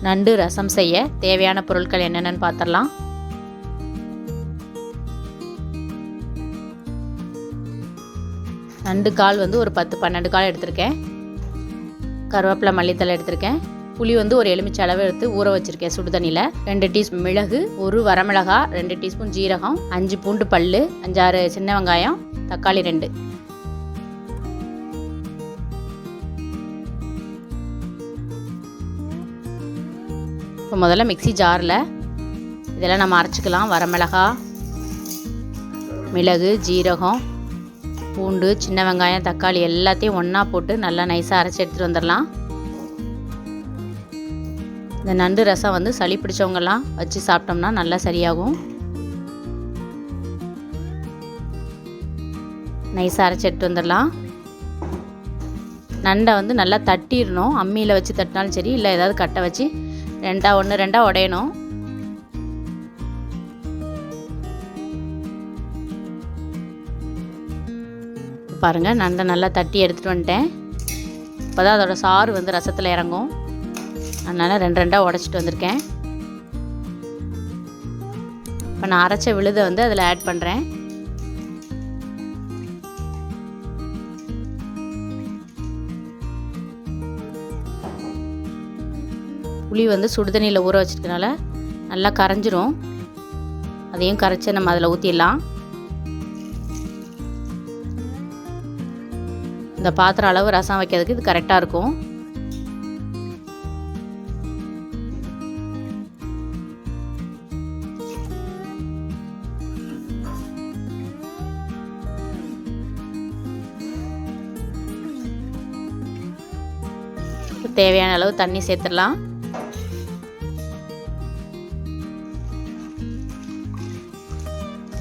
நண்டு ரசம் செய்ய தேவையான பொருட்கள் என்னென்னு பார்த்துடலாம். நண்டு கால் ஒரு 10-12 கால் எடுத்திருக்கேன். கருவேப்பிலை, மல்லித்தலை எடுத்திருக்கேன். புளி ஒரு எலுமிச்சை அளவு எடுத்து ஊற வச்சுருக்கேன் சுடுதண்ணியில். 2 டீஸ்பூன் மிளகு, 1 வரமிளகா, 2 டீஸ்பூன் ஜீரகம், 5 பூண்டு பல், 5-6 சின்ன வெங்காயம், தக்காளி 2. இப்போ முதல்ல மிக்ஸி ஜாரில் இதெல்லாம் நம்ம அரைச்சிக்கலாம். வரமிளகா, மிளகு, ஜீரகம், பூண்டு, சின்ன வெங்காயம், தக்காளி எல்லாத்தையும் ஒன்றா போட்டு நல்லா நைஸாக அரைச்சி எடுத்துகிட்டு வந்துடலாம். இந்த நண்டு ரசம் சளி பிடிச்சவங்கெல்லாம் வச்சு சாப்பிட்டோம்னா நல்லா சரியாகும். நைஸாக அரைச்சி எடுத்து வந்துடலாம். நண்டை நல்லா தட்டிடணும். அம்மியில் வச்சு தட்டினாலும் சரி, இல்லை ஏதாவது கட்டை வச்சு ஒன்று ரெண்டாக உடையணும். பாருங்கள், நண்டை நல்லா தட்டி எடுத்துகிட்டு வந்துட்டேன். இப்போ தான் அதோடய சாறு ரசத்தில் இறங்கும். அதனால் 2 உடைச்சிட்டு வந்திருக்கேன். இப்போ நான் அரைச்ச விழுதை அதில் ஆட் பண்ணுறேன். புளி சுடுதண்ணியில் ஊற வச்சிருக்கனால நல்லா கரைஞ்சிரும். அதையும் கரைச்சி நம்ம அதில் ஊற்றிடலாம். இந்த பாத்திரம் அளவு ரசம் வைக்கிறதுக்கு இது கரெக்டாக இருக்கும். தேவையான அளவு தண்ணி சேர்த்துடலாம்.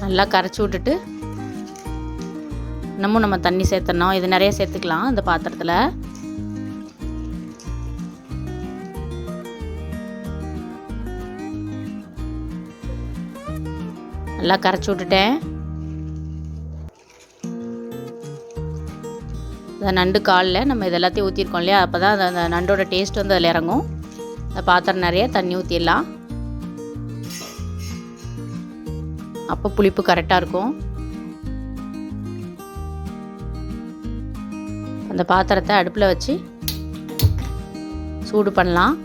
நல்லா கரைச்சி விட்டுட்டு இன்னமும் நம்ம தண்ணி சேர்த்துடணும். இது நிறைய சேர்த்துக்கலாம் இந்த பாத்திரத்தில். நல்லா கரைச்சி விட்டுட்டேன். இந்த நண்டு காலில் நம்ம இது எல்லாத்தையும் ஊற்றிருக்கோம் இல்லையா, அப்போ தான் அந்த நண்டோட டேஸ்ட் அதில் இறங்கும். அந்த பாத்திரம் நிறைய தண்ணி ஊற்றிடலாம். அப்போ புளிப்பு கரெக்டாக இருக்கும். அந்த பாத்திரத்தை அடுப்பில் வச்சு சூடு பண்ணலாம்.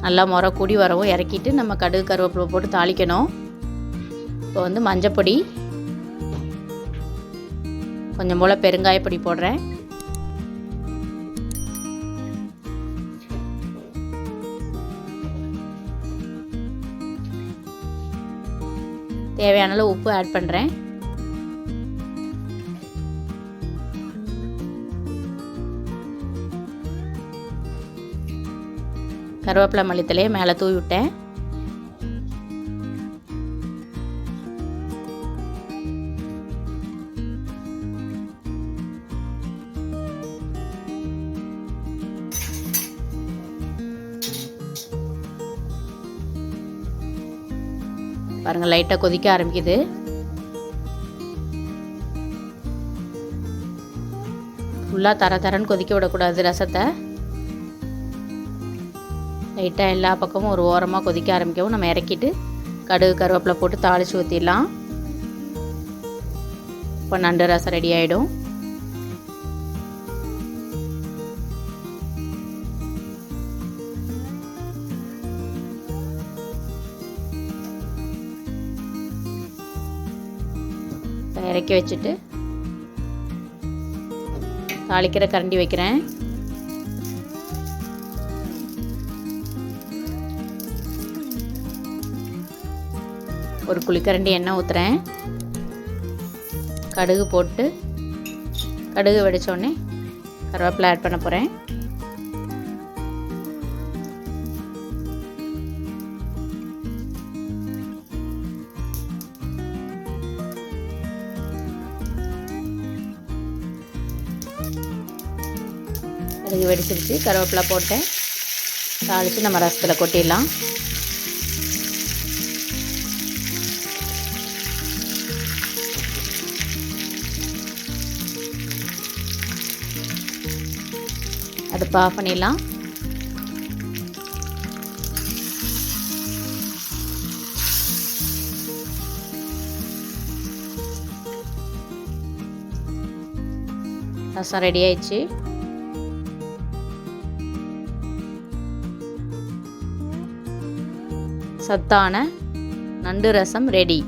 நல்லா முறை கூடி வரவும் இறக்கிட்டு நம்ம கடுகு கருவேப்பிலை போட்டு தாளிக்கணும். இப்போ மஞ்சப்பொடி, கொஞ்சம் போல் பெருங்காயப்பொடி போடுறேன். தேவையான அளவு உப்பு ஆட் பண்ணுறேன். கருவேப்பிலை, மல்லித்தலையை மேலே தூவி விட்டேன். பாருங்கள், லைட்டாக கொதிக்க ஆரம்பிக்குது. ஃபுல்லாக தரன்னு கொதிக்க விடக்கூடாது ரசத்தை. லைட்டாக எல்லா பக்கமும் ஒரு ஓரமாக கொதிக்க ஆரம்பிக்கவும் நம்ம இறக்கிட்டு கடுகு கருவேப்பிலை போட்டு தாளித்து ஊற்றிடலாம். இப்போ நண்டு ரசம் ரெடி ஆகிடும். இறக்கி வச்சுட்டு தாளிக்கிற கரண்டி வைக்கிறேன். ஒரு குழிக்கரண்டி எண்ணெய் ஊற்றுறேன். கடுகு போட்டு கடுகு வெடித்தோடனே கருவேப்பிலை ஆட் பண்ண போகிறேன். கடுகு வெடிச்சிருச்சு, கருவேப்பிலை போட்டேன். தாளித்து நம்ம ரசத்தில் கொட்டிடலாம். அடுப்பை ஆஃப் பண்ணிடலாம். ரசம் ரெடி ஆயிடுச்சு. சத்தான நண்டு ரசம் ரெடி.